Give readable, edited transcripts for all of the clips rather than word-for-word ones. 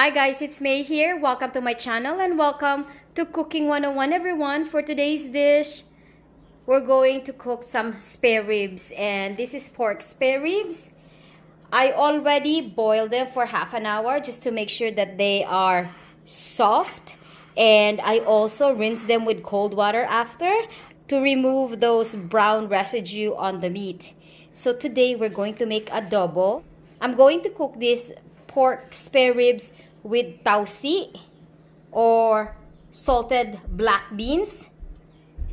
Hi guys, it's May here. Welcome to my channel and welcome to Cooking 101 everyone. For today's dish, we're going to cook some spare ribs, and this is pork spare ribs. I already boiled them for half an hour just to make sure that they are soft, and I also rinse them with cold water after to remove those brown residue on the meat. So today we're going to make adobo. I'm going to cook this pork spare ribs with TAUSI or salted black beans,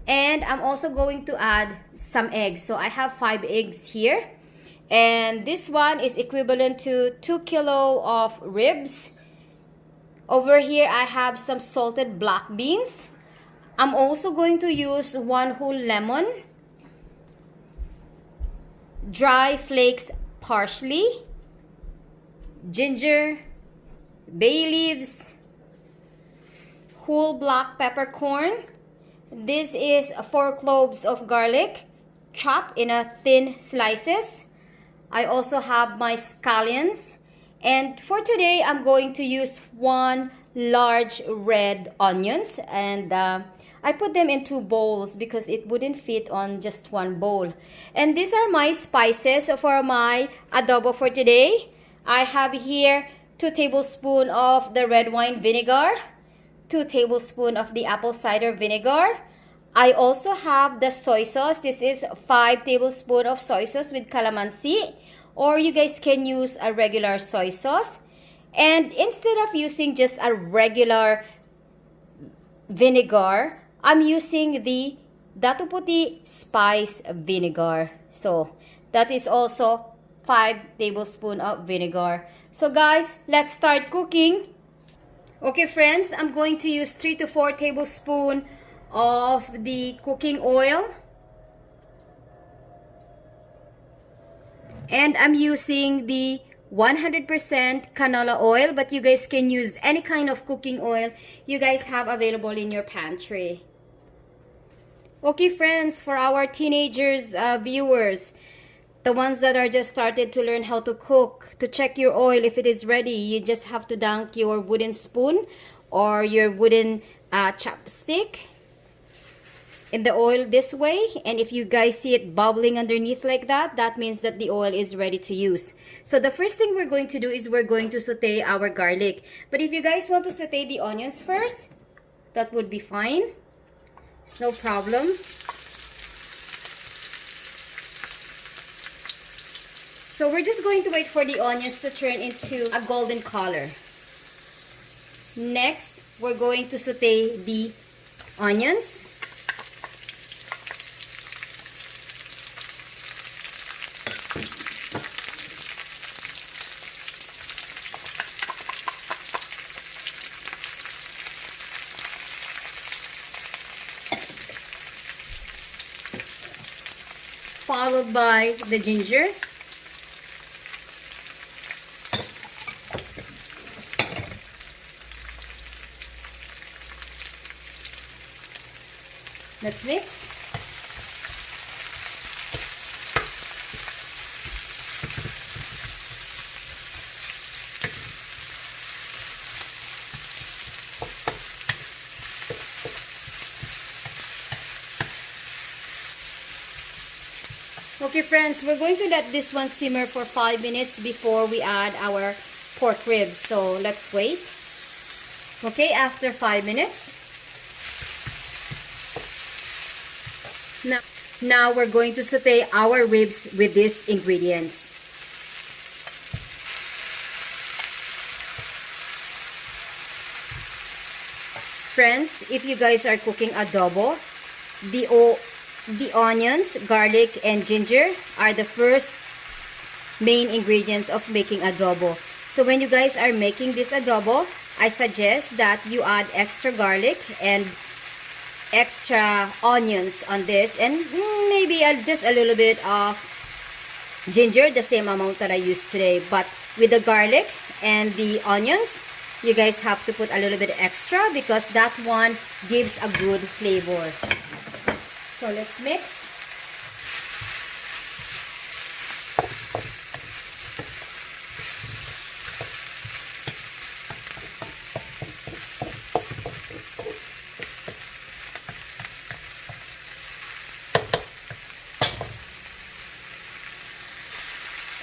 and I'm also going to add some eggs. So I have 5 eggs here, and this one is equivalent to 2 kilo of ribs. Over here I have some salted black beans. I'm also going to use 1 whole lemon, dry flakes parsley, ginger, bay leaves, whole black peppercorn. This is 4 cloves of garlic chopped in a thin slices. I also have my scallions, and for today I'm going to use 1 large red onions, and I put them in 2 bowls because it wouldn't fit on just 1 bowl. And these are my spices for my adobo for today. I have here 2 tablespoons of the red wine vinegar, 2 tablespoons of the apple cider vinegar. I also have the soy sauce. This is 5 tablespoons of soy sauce with calamansi, or you guys can use a regular soy sauce. And instead of using just a regular vinegar, I'm using the Dato Puti spice vinegar. So that is also 5 tablespoons of vinegar. So guys, let's start cooking. Okay friends, I'm going to use 3 to 4 tablespoons of the cooking oil. And I'm using the 100% canola oil, but you guys can use any kind of cooking oil you guys have available in your pantry. Okay friends, for our teenagers viewers, the ones that are just started to learn how to cook, to check your oil if it is ready, you just have to dunk your wooden spoon or your wooden chopstick in the oil this way, and if you guys see it bubbling underneath like that, that means that the oil is ready to use. So the first thing we're going to do is we're going to saute our garlic. But if you guys want to saute the onions first, that would be fine. It's no problem. So we're just going to wait for the onions to turn into a golden color. Next, we're going to saute the onions. Followed by the ginger. Let's mix. Okay friends, we're going to let this one simmer for 5 minutes before we add our pork ribs. So let's wait. Okay, after 5 minutes. Now we're going to saute our ribs with these ingredients. Friends, if you guys are cooking adobo, the onions, garlic, and ginger are the first main ingredients of making adobo. So when you guys are making this adobo, I suggest that you add extra garlic and extra onions on this, and maybe just a little bit of ginger, the same amount that I used today. But with the garlic and the onions, you guys have to put a little bit extra because that one gives a good flavor. So let's mix.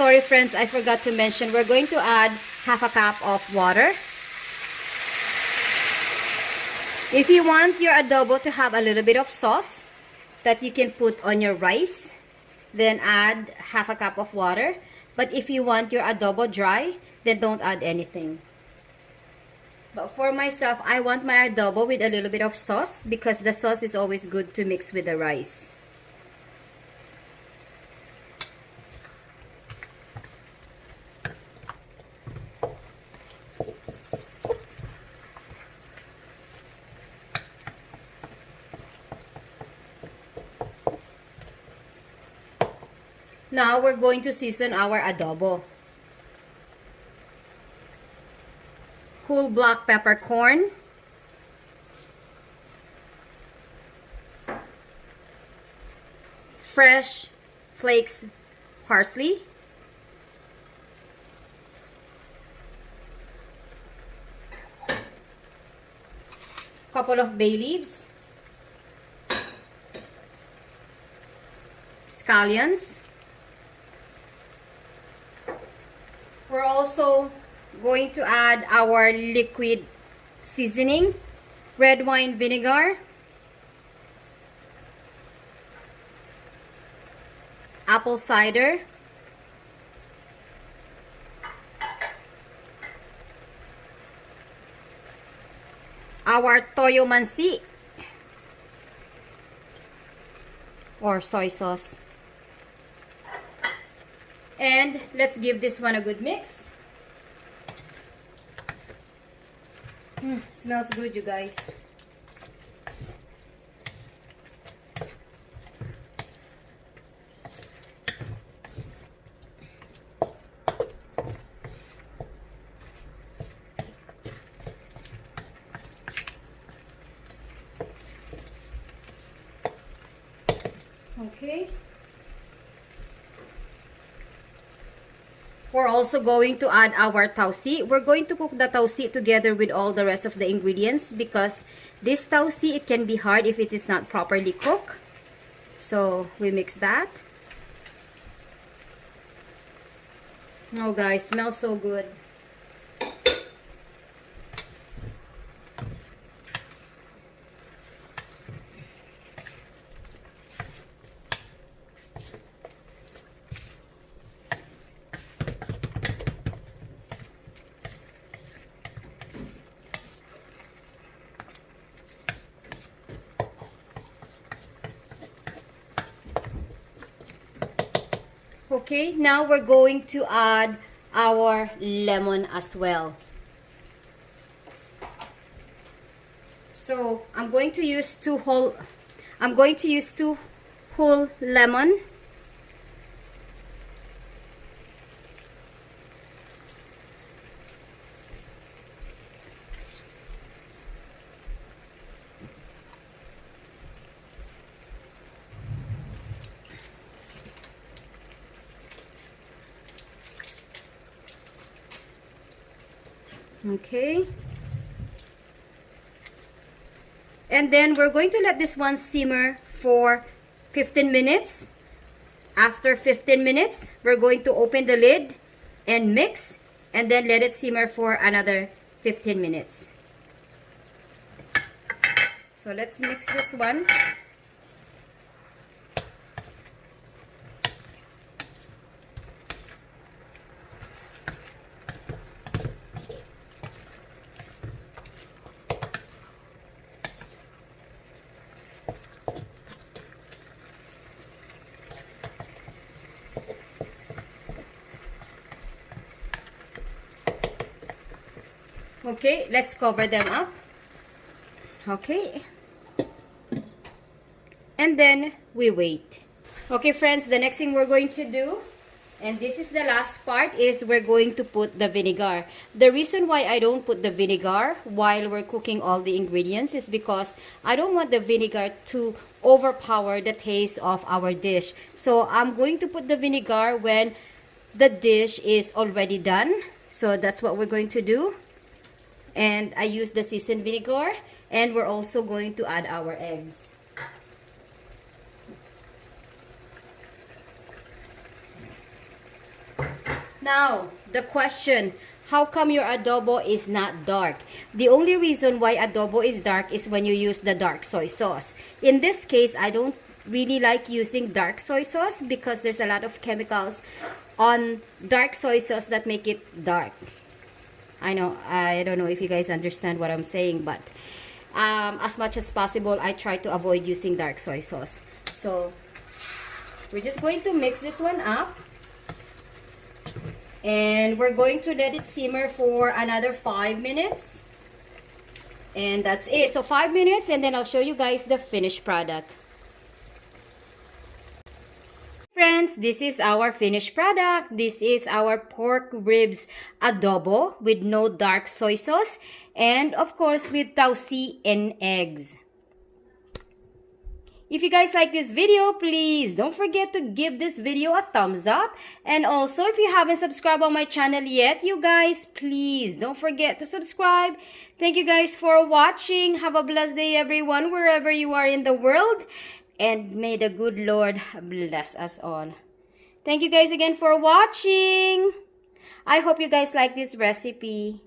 sorry friends, I forgot to mention, we're going to add half a cup of water. If you want your adobo to have a little bit of sauce that you can put on your rice, then add half a cup of water. But if you want your adobo dry, then don't add anything. But for myself, I want my adobo with a little bit of sauce because the sauce is always good to mix with the rice. Now we're going to season our adobo. Whole black peppercorn, fresh flakes parsley, couple of bay leaves, scallions. We're also going to add our liquid seasoning, red wine vinegar, apple cider, our toyo mansi or soy sauce. And let's give this one a good mix. Smells good, you guys. Okay. We're also going to add our tausi. We're going to cook the tausi together with all the rest of the ingredients because this tausi, it can be hard if it is not properly cooked. So we mix that. Oh guys, smells so good. Okay, now we're going to add our lemon as well. So I'm going to use two whole lemon. Okay. And then we're going to let this one simmer for 15 minutes. After 15 minutes, we're going to open the lid and mix and then let it simmer for another 15 minutes. So let's mix this one. Okay, let's cover them up. Okay. And then we wait. Okay, friends, the next thing we're going to do, and this is the last part, is we're going to put the vinegar. The reason why I don't put the vinegar while we're cooking all the ingredients is because I don't want the vinegar to overpower the taste of our dish. So I'm going to put the vinegar when the dish is already done. So that's what we're going to do. And I use the seasoned vinegar, and we're also going to add our eggs. Now, the question, how come your adobo is not dark? The only reason why adobo is dark is when you use the dark soy sauce. In this case, I don't really like using dark soy sauce because there's a lot of chemicals on dark soy sauce that make it dark. I know, I don't know if you guys understand what I'm saying, but as much as possible, I try to avoid using dark soy sauce. So, we're just going to mix this one up. And we're going to let it simmer for another 5 minutes. And that's it. So 5 minutes, and then I'll show you guys the finished product. Friends, this is our finished product. This is our pork ribs adobo with no dark soy sauce. And of course with TAUSI and EGGS. If you guys like this video, please don't forget to give this video a thumbs up. And also, if you haven't subscribed on my channel yet, you guys, please don't forget to subscribe. Thank you guys for watching. Have a blessed day, everyone, wherever you are in the world. And may the good Lord bless us all. Thank you guys again for watching. I hope you guys like this recipe.